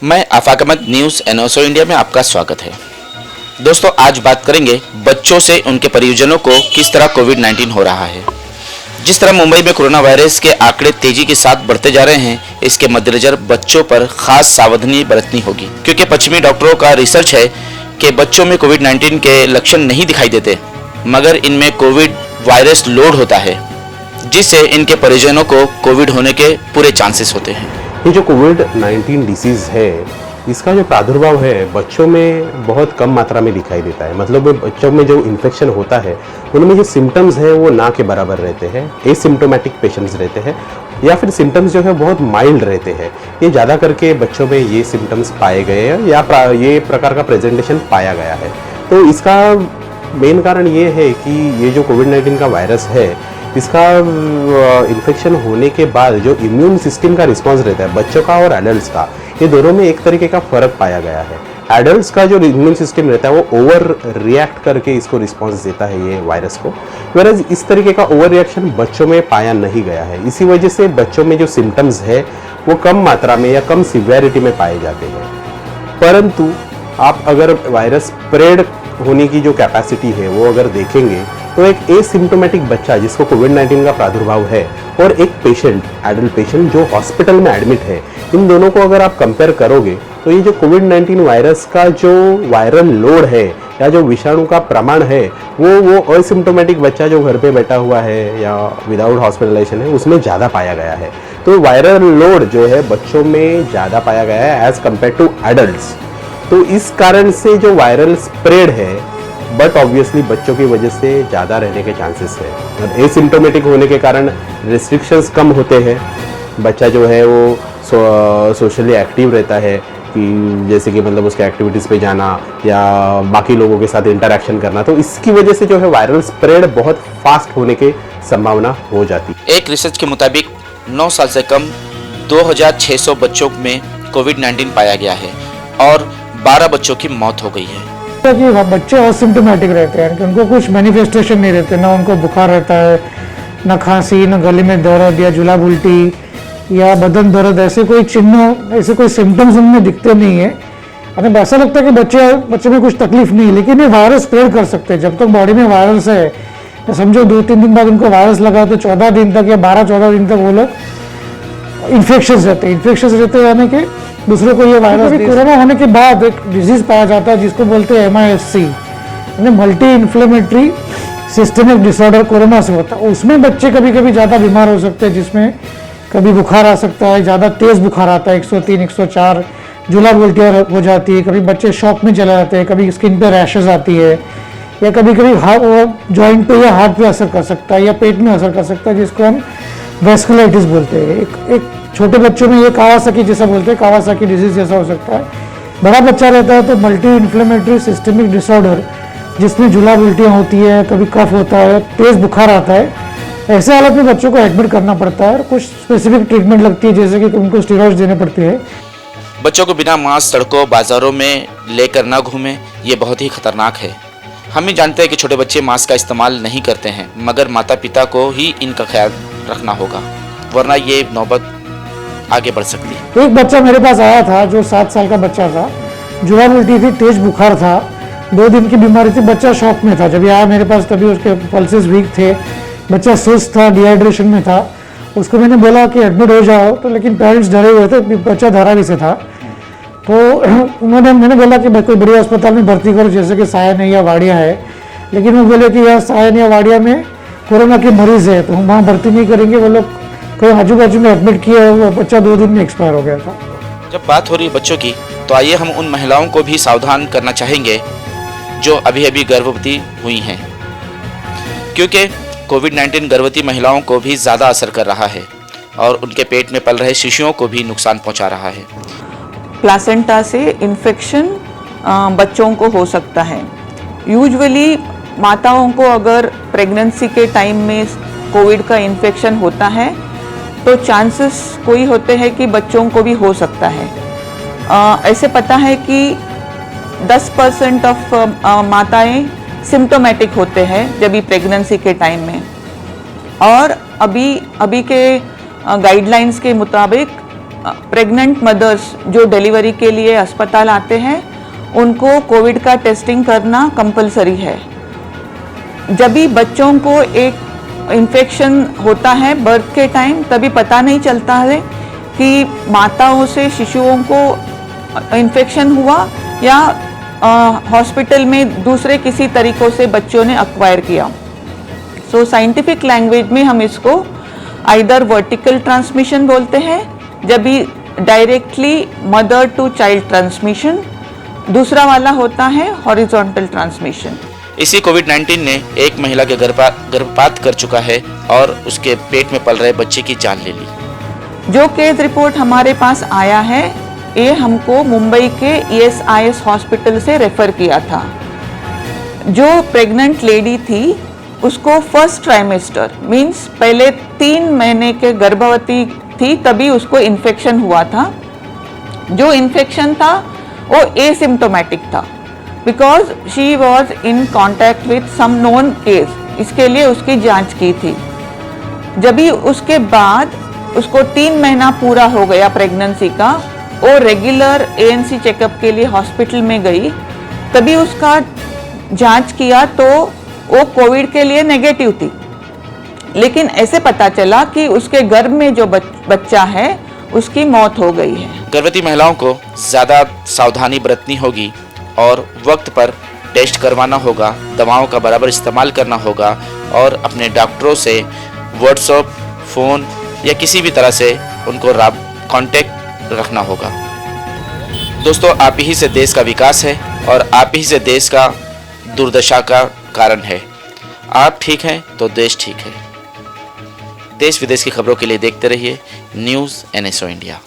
मैं आफाक Ahmad, news एनओसो India में आपका स्वागत है। दोस्तों, आज बात करेंगे बच्चों से उनके परिजनों को किस तरह कोविड-19 हो रहा है। जिस तरह मुंबई में कोरोना वायरस के आंकड़े तेजी के साथ बढ़ते जा रहे हैं, इसके मद्देनजर बच्चों पर खास सावधानी बरतनी होगी, क्योंकि पश्चिमी डॉक्टरों का रिसर्च है कि बच्चों में कोविड-19 के लक्षण नहीं दिखाई देते, मगर इनमें कोविड वायरस लोड होता है, जिससे इनके परिजनों को कोविड होने के पूरे चांसेस होते हैं। ये जो कोविड-19 डिसीज़ है, इसका जो प्रादुर्भाव है बच्चों में बहुत कम मात्रा में दिखाई देता है। मतलब बच्चों में जो इन्फेक्शन होता है उनमें जो सिम्टम्स हैं वो ना के बराबर रहते हैं, एसिम्प्टोमेटिक पेशेंट्स रहते हैं, या फिर सिम्टम्स जो है बहुत माइल्ड रहते हैं। ये ज़्यादा करके बच्चों में ये सिम्टम्स पाए गए हैं या ये प्रकार का प्रेजेंटेशन पाया गया है। तो इसका मेन कारण ये है कि ये जो कोविड-19 का वायरस है, इसका इन्फेक्शन होने के बाद जो इम्यून सिस्टम का रिस्पांस रहता है बच्चों का और एडल्ट्स का, ये दोनों में एक तरीके का फ़र्क पाया गया है। एडल्ट्स का जो इम्यून सिस्टम रहता है वो ओवर रिएक्ट करके इसको रिस्पांस देता है ये वायरस को, वेरएज़ इस तरीके का ओवर रिएक्शन बच्चों में पाया नहीं गया है। इसी वजह से बच्चों में जो सिम्टम्स है वो कम मात्रा में या कम सिवियरिटी में पाए जाते हैं। परंतु आप अगर वायरस स्प्रेड होने की जो कैपेसिटी है वो अगर देखेंगे तो एक एसिम्प्टोमेटिक बच्चा जिसको कोविड-19 का प्रादुर्भाव है और एक पेशेंट, एडल्ट पेशेंट जो हॉस्पिटल में एडमिट है, इन दोनों को अगर आप कंपेयर करोगे तो ये जो कोविड-19 वायरस का जो वायरल लोड है या जो विषाणु का प्रमाण है वो एसिम्प्टोमेटिक बच्चा जो घर पे बैठा हुआ है या विदाउट हॉस्पिटलाइजेशन है उसमें ज़्यादा पाया गया है। तो वायरल लोड जो है बच्चों में ज़्यादा पाया गया है एज़ कम्पेयर टू एडल्ट्स। तो इस कारण से जो वायरल स्प्रेड है बट ऑब्वियसली बच्चों की वजह से ज़्यादा रहने के चांसेस है। और एसिम्प्टोमेटिक होने के कारण रिस्ट्रिक्शंस कम होते हैं, बच्चा जो है वो सोशली एक्टिव रहता है कि जैसे कि मतलब उसके एक्टिविटीज़ पे जाना या बाकी लोगों के साथ इंटरेक्शन करना, तो इसकी वजह से जो है वायरल स्प्रेड बहुत फास्ट होने की संभावना हो जाती है। एक रिसर्च के मुताबिक 9 साल से कम 2600 बच्चों में कोविड-19 पाया गया है और 12 बच्चों की मौत हो गई है। कि बच्चे असिम्प्टोमेटिक रहते हैं कि उनको कुछ मैनिफेस्टेशन नहीं रहते, ना उनको बुखार रहता है, ना खांसी, ना गले में दर्द या जुलाब उल्टी या बदन दर्द, ऐसे कोई चिन्ह, ऐसे कोई सिम्टम्स उनमें दिखते नहीं है। हमें ऐसा लगता है कि बच्चे में कुछ तकलीफ नहीं है, लेकिन ये वायरस स्प्रेड कर सकते हैं। जब तक बॉडी में वायरस है, तो समझो 2-3 दिन बाद उनको वायरस लगा तो 14 दिन तक या 12-14 दिन तक वो लोग इन्फेक्शन रहते हैं, यानी कि दूसरों को ये वायरस। कोरोना होने के बाद एक डिजीज पाया जाता है जिसको बोलते हैं MIS-C, यानी multi inflammatory systemic disorder corona से होता है। उसमें बच्चे कभी कभी ज़्यादा बीमार हो सकते हैं, जिसमें कभी बुखार आ सकता है, ज़्यादा तेज़ बुखार आता है 103-104, जुलाब उल्टी हो जाती है, कभी बच्चे शॉक में चले जाते हैं, कभी स्किन पे रैशेज आती है, या कभी कभी जॉइंट पे या हार्ट पे असर कर सकता है या पेट में असर कर सकता है, जिसको हम वेस्कुलाइटिस बोलते हैं। एक छोटे बच्चों में ये कावासाकी जैसा बोलते हैं, कावासाकी डिजीज जैसा हो सकता है। बड़ा बच्चा रहता है तो मल्टी इन्फ्लेमेटरी सिस्टमिक डिसऑर्डर, जिसमें जुलाब उल्टियाँ होती है, कभी कफ होता है, तेज़ बुखार आता है। ऐसे हालत में बच्चों को एडमिट करना पड़ता है और कुछ स्पेसिफिक ट्रीटमेंट लगती है, जैसे कि उनको स्टेरॉइड्स देने पड़ते हैं। बच्चों को बिना मास्क सड़कों बाजारों में लेकर ना घूमें, ये बहुत ही खतरनाक है। हम ही जानते हैं कि छोटे बच्चे मास्क का इस्तेमाल नहीं करते हैं, मगर माता पिता को ही इनका ख्याल रखना होगा, वरना ये नौबत आगे बढ़ सकती है। एक बच्चा मेरे पास आया था जो 7 साल का बच्चा था, जुलाब उल्टी थी, तेज बुखार था, 2 दिन की बीमारी थी, बच्चा शॉक में था। जब ये आया मेरे पास तभी उसके पल्सेस वीक थे, बच्चा सुस्त था, डिहाइड्रेशन में था। उसको मैंने बोला कि एडमिट हो जाओ, तो लेकिन पेरेंट्स डरे हुए थे, बच्चा धारावी से था। तो मैंने बोला कि कोई बड़े अस्पताल में भर्ती करो, जैसे कि सायन है या वाडिया है, लेकिन वो बोले कि यार सायन या वाडिया में कोरोना के मरीज है तो हम वहाँ भर्ती नहीं करेंगे। वो लोग कोई आजू बाजू में एडमिट किया, वो बच्चा 2 दिन में एक्सपायर हो गया था। जब बात हो रही है बच्चों की, तो आइए हम उन महिलाओं को भी सावधान करना चाहेंगे जो अभी अभी गर्भवती हुई हैं, क्योंकि कोविड-19 गर्भवती महिलाओं को भी ज़्यादा असर कर रहा है और उनके पेट में पल रहे शिशुओं को भी नुकसान पहुंचा रहा है। प्लासेंटा से इन्फेक्शन बच्चों को हो सकता है। यूजुअली माताओं को अगर प्रेगनेंसी के टाइम में कोविड का इन्फेक्शन होता है तो चांसेस कोई होते हैं कि बच्चों को भी हो सकता है। ऐसे पता है कि 10% ऑफ माताएं सिम्टोमेटिक होते हैं जब भी प्रेगनेंसी के टाइम में, और अभी के गाइडलाइंस के मुताबिक प्रेग्नेंट मदर्स जो डिलीवरी के लिए अस्पताल आते हैं उनको कोविड का टेस्टिंग करना कंपलसरी है। जब भी बच्चों को एक इन्फेक्शन होता है बर्थ के टाइम, तभी पता नहीं चलता है कि माताओं से शिशुओं को इन्फेक्शन हुआ या हॉस्पिटल में दूसरे किसी तरीकों से बच्चों ने अक्वायर किया। सो साइंटिफिक लैंग्वेज में हम इसको आइदर वर्टिकल ट्रांसमिशन बोलते हैं, जब भी directly mother to child transmission, दूसरा वाला होता है हॉरिजॉन्टल ट्रांसमिशन। इसी कोविड-19 ने एक महिला के गर्भपात कर चुका है और उसके पेट में पल रहे बच्चे की जान ले ली। जो केस रिपोर्ट हमारे पास आया है ये हमको मुंबई के ESIS हॉस्पिटल से रेफर किया था। जो प्रेग्नेंट लेडी थी उसको फर्स्ट ट्राइमेस्टर मीन्स पहले 3 महीने के गर्भवती थी तभी उसको इन्फेक्शन हुआ था। जो इन्फेक्शन था वो एसिम्टोमेटिक था because she was in contact with some known case, इसके लिए उसकी जांच की थी। जब भी उसके बाद उसको 3 महीना पूरा हो गया प्रेगनेंसी का, वो रेगुलर ANC चेकअप के लिए हॉस्पिटल में गई, तभी उसका जांच किया तो वो कोविड के लिए नेगेटिव थी। लेकिन ऐसे पता चला कि उसके गर्भ में जो बच्चा है उसकी मौत हो गई है। गर्भवती महिलाओं को ज़्यादा सावधानी बरतनी होगी और वक्त पर टेस्ट करवाना होगा, दवाओं का बराबर इस्तेमाल करना होगा और अपने डॉक्टरों से व्हाट्सएप, फ़ोन या किसी भी तरह से उनको कांटेक्ट रखना होगा। दोस्तों, आप ही से देश का विकास है और आप ही से देश का दुर्दशा का कारण है। आप ठीक हैं तो देश ठीक है। देश विदेश की खबरों के लिए देखते रहिए न्यूज़ NSO इंडिया।